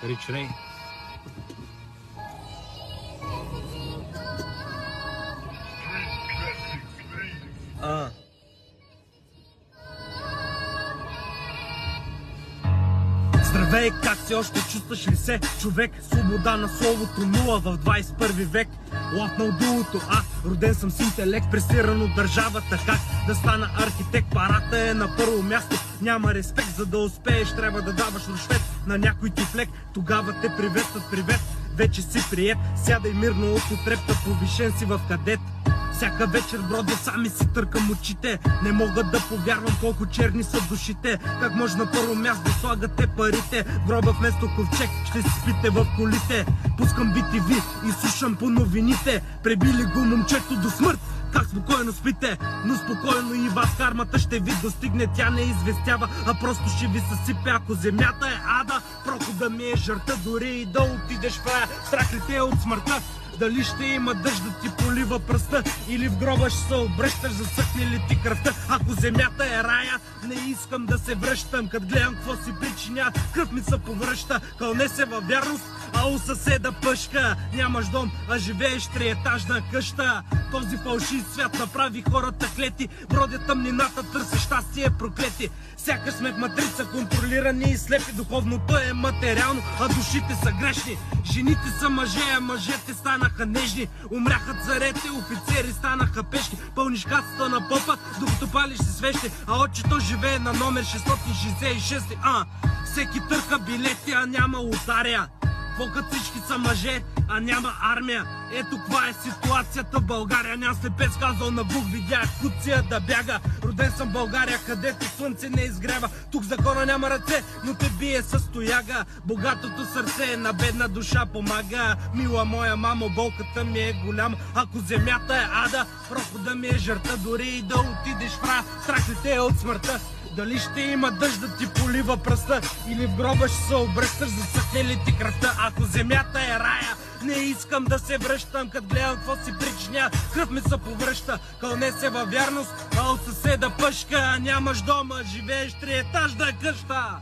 Рич Рей. Здравей, как си, още чувстваш ли се човек? Свобода на словото, нула в 21 век. Лапнал дулото, роден съм с интелект, пресиран от държавата. Как да стана архитект? Парата е на първо място. Няма респект, за да успееш трябва да даваш рушвет на някой ти флек. Тогава те приветстват, привет, вече си прият. Сядай мирно от отрепта, повишен си в кадет. Всяка вечер бродя сам и си търкам очите. Не мога да повярвам колко черни са душите. Как може на първо място да слагате парите? В гроба вместо ковчег ще си спите в колите. Пускам BTV и слушам по новините. Пребили го момчето до смърт. Как спокойно спите, но спокойно и вас кармата ще ви достигне. Тя не известява, а просто ще ви съсипе. Ако земята е ада, прохода ми е жърта. Дори и да отидеш в рая, страх ли те е от смъртта? Дали ще има дъжд да ти полива пръста, или в гроба ще се обръщаш, засъхне ли ти кръвта? Ако земята е рая, не искам да се връщам. Кът гледам какво си причиня, кръв ми се повръща. Кълне се във вярност, а у съседа пъшка. Нямаш дом, а живееш триетажна къща. Този фалшив свят направи хората клети. Бродят тъмнината, търся щастие, проклети. Сякаш сме в матрица, контролирани и слепи. Духовното е материално, а душите са грешни. Жените са мъже, а мъжете станаха нежни. Умряха царете, офицери станаха пешки. Пълниш кацата на попа, докато палиш си свещи. А отчето живее на номер 666. Всеки търка билети, а няма лотария. Фокът всички са мъже, а няма армия. Ето каква е ситуацията в България. Ням слепец казал на Бук, видях куция да бяга. Роден съм в България, където слънце не изгрява. Тук закона няма ръце, но те бие с тояга. Богатото сърце на бедна душа помага. Мила моя мамо, болката ми е голяма. Ако земята е ада, прохода ми е жърта. Дори и да отидеш в рая, страх ли те е от смъртта? Дали ще има дъжд да ти полива пръста, или в гроба ще се обръщаш, засъхне ли ти кръвта? Ако земята е рая, не искам да се връщам. Кът гледам какво си причиня, кръв ми се повръща. Кълне се във вярност, а от съседа пъшка. Нямаш дома, живееш триетажна къща.